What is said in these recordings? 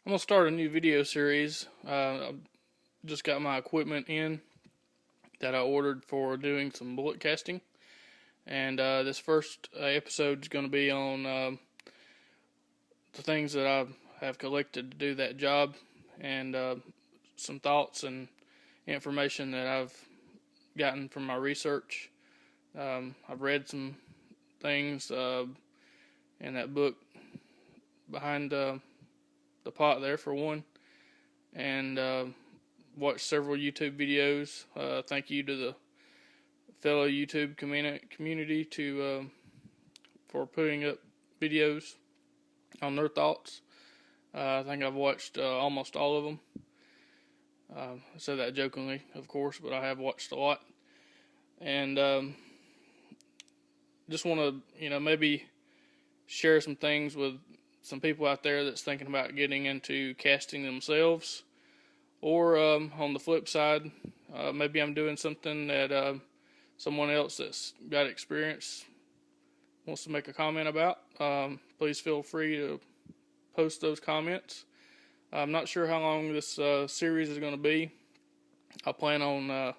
I'm going to start a new video series. I just got my equipment in that I ordered for doing some bullet casting. And this first episode is going to be on the things that I have collected to do that job, and some thoughts and information that I've gotten from my research. I've read some things in that book behind the pot there, for one, and watched several YouTube videos. Thank you to the fellow YouTube community for putting up videos on their thoughts. I think I've watched almost all of them. I say that jokingly, of course, but I have watched a lot. And just want to, maybe share some things with some people out there that's thinking about getting into casting themselves. Or on the flip side, maybe I'm doing something that someone else that's got experience wants to make a comment about. Please feel free to post those comments. I'm not sure how long this series is going to be. I plan on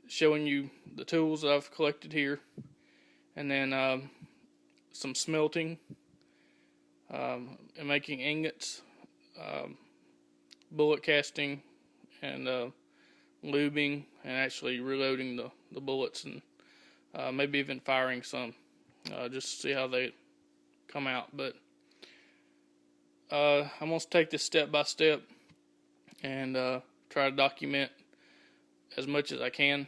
showing you the tools that I've collected here, and then some smelting, and making ingots, bullet casting, and lubing, and actually reloading the bullets, and maybe even firing some, just to see how they come out. But I'm going to take this step by step and try to document as much as I can,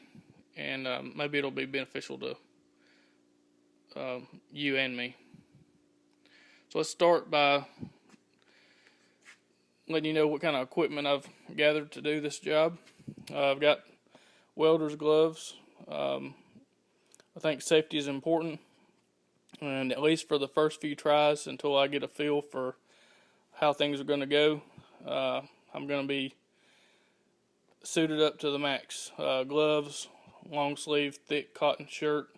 and maybe it'll be beneficial to you and me. So let's start by letting you know what kind of equipment I've gathered to do this job. I've got welder's gloves. I think safety is important, and at least for the first few tries, until I get a feel for how things are going to go, I'm going to be suited up to the max. Gloves, long sleeve, thick cotton shirt,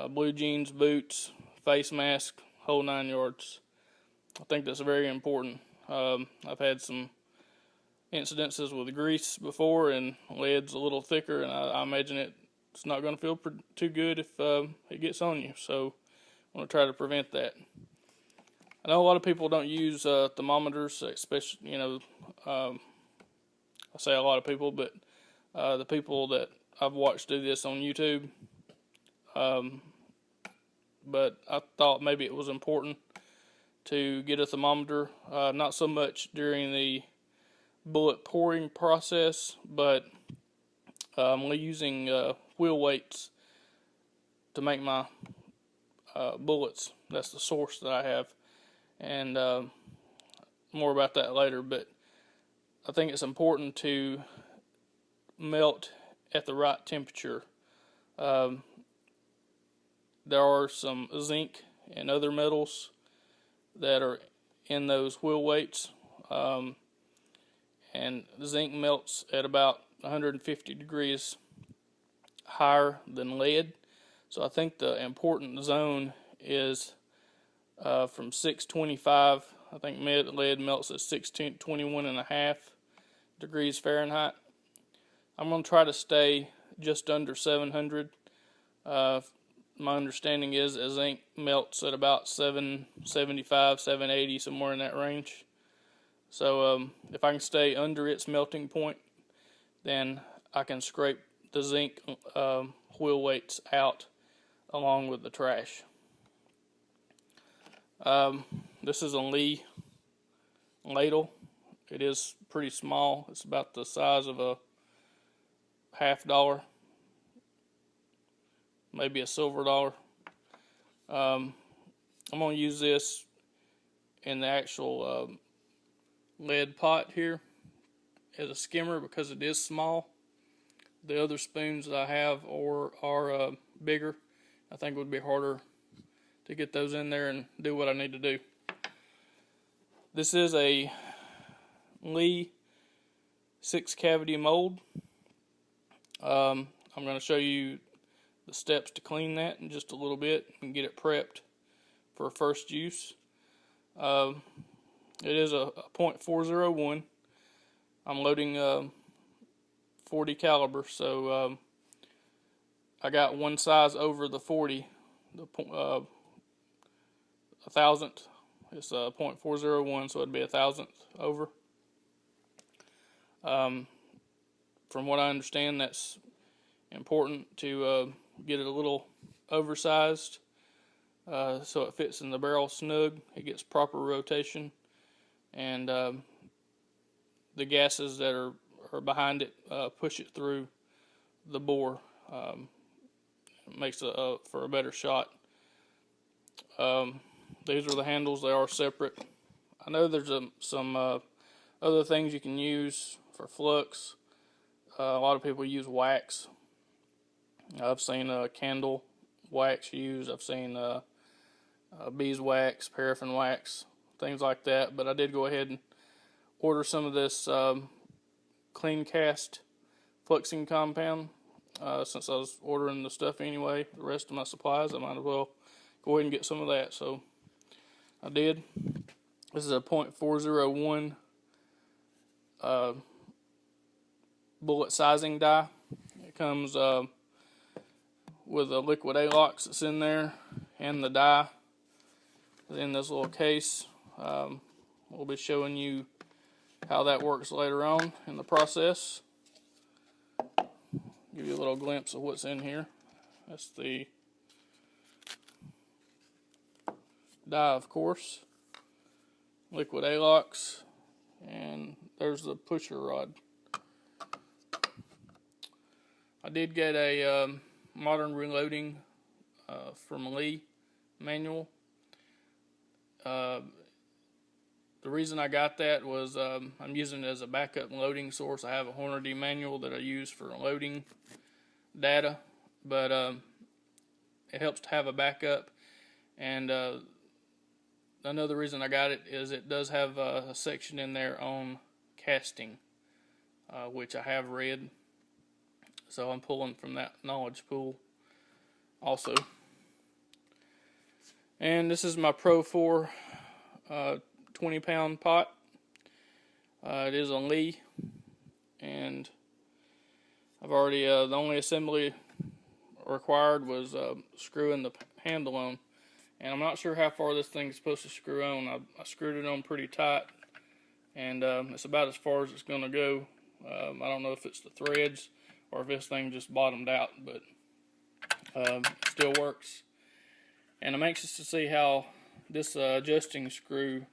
blue jeans, boots, face mask, whole 9 yards. I think that's very important. I've had some incidences with grease before, and lead's a little thicker, and I imagine it's not going to feel too good if it gets on you. So I want to try to prevent that. I know a lot of people don't use thermometers, especially, I say a lot of people, but the people that I've watched do this on YouTube. But I thought maybe it was important to get a thermometer, not so much during the bullet pouring process, but using wheel weights to make my bullets. That's the source that I have, and more about that later. But I think it's important to melt at the right temperature. There are some zinc and other metals that are in those wheel weights, and zinc melts at about 150 degrees higher than lead. So I think the important zone is from 625. I think lead melts at 621.5 degrees Fahrenheit. I'm going to try to stay just under 700. My understanding is that zinc melts at about 775, 780, somewhere in that range. So if I can stay under its melting point, then I can scrape the zinc wheel weights out along with the trash. This is a Lee ladle. It is pretty small. It's about the size of a $50, maybe a silver dollar. I'm going to use this in the actual lead pot here as a skimmer because it is small. The other spoons that I have are bigger. I think it would be harder to get those in there and do what I need to do. This is a Lee 6-cavity mold. I'm going to show you the steps to clean that in just a little bit and get it prepped for first use. It is a .401. I'm loading 40 caliber, so I got one size over the 40, the a thousandth. It's a .401, so it'd be a thousandth over. From what I understand, that's important to get it a little oversized, so it fits in the barrel snug. It gets proper rotation, and the gases that are behind it push it through the bore. It makes for a better shot. These are the handles. They are separate. I know there's some other things you can use for flux. A lot of people use wax. I've seen candle wax used. I've seen beeswax, paraffin wax, things like that. But I did go ahead and order some of this clean cast fluxing compound. Since I was ordering the stuff anyway, the rest of my supplies, I might as well go ahead and get some of that. So I did. This is a .401 bullet sizing die. It comes with a liquid Alox that's in there, and the die is in this little case. We'll be showing you how that works later on in the process. Give you a little glimpse of what's in here. That's the die, of course, liquid Alox, and there's the pusher rod. I did get a modern reloading from Lee manual. The reason I got that was I'm using it as a backup loading source. I have a Hornady manual that I use for loading data, but it helps to have a backup. And another reason I got it is it does have a section in there on casting, which I have read. So I'm pulling from that knowledge pool also. And this is my Pro 4 20-pound pot. It is on Lee, and I've already, the only assembly required was screwing the handle on. And I'm not sure how far this thing's supposed to screw on. I screwed it on pretty tight, and it's about as far as it's going to go. I don't know if it's the threads or if this thing just bottomed out, but it still works. And I'm anxious to see how this adjusting screw,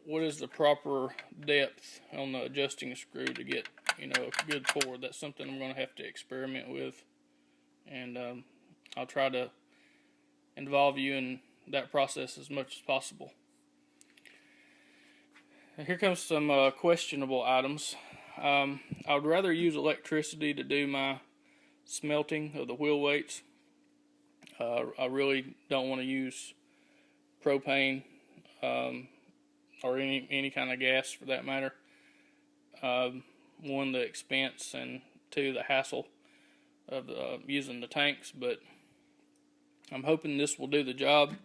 what is the proper depth on the adjusting screw to get, a good pour. That's something I'm going to have to experiment with, and I'll try to involve you in that process as much as possible. And here comes some questionable items. I would rather use electricity to do my smelting of the wheel weights. I really don't want to use propane or any kind of gas for that matter. One, the expense, and two, the hassle of using the tanks, but I'm hoping this will do the job.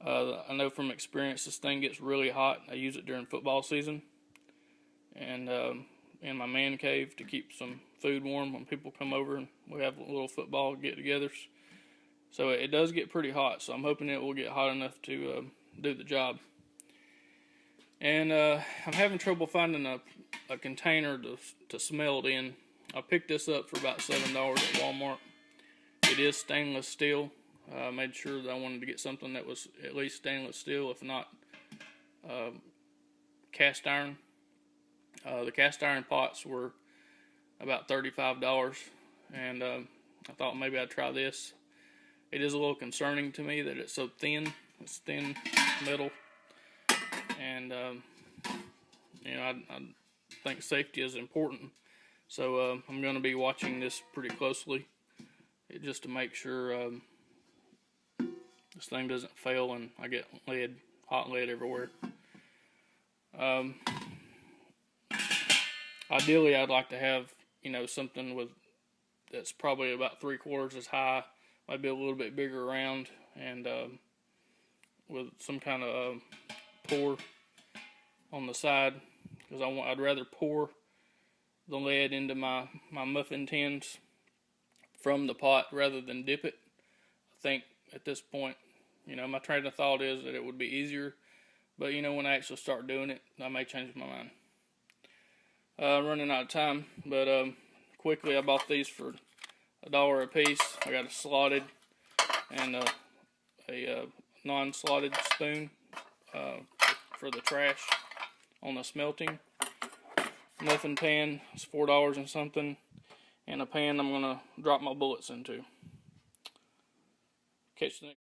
I know from experience this thing gets really hot. I use it during football season, and in my man cave to keep some food warm when people come over and we have little football get-togethers. So it does get pretty hot, so I'm hoping it will get hot enough to do the job. And I'm having trouble finding a container to smell it in. I picked this up for about $7 at Walmart. It is stainless steel. I made sure that I wanted to get something that was at least stainless steel, if not cast iron. The cast iron pots were about $35, and I thought maybe I'd try this. It is a little concerning to me that it's so thin. It's thin metal, and I think safety is important. So I'm going to be watching this pretty closely, just to make sure this thing doesn't fail and I get hot lead everywhere. Ideally, I'd like to have something that's probably about 3/4 as high, maybe a little bit bigger around, and with some kind of pour on the side, because I'd rather pour the lead into my muffin tins from the pot rather than dip it. I think at this point, my train of thought is that it would be easier, but when I actually start doing it, I may change my mind. Running out of time, but quickly, I bought these for $1 a piece. I got a slotted and a non-slotted spoon for the trash on the smelting. Muffin pan is $4 and something, and a pan I'm gonna drop my bullets into. Catch the next.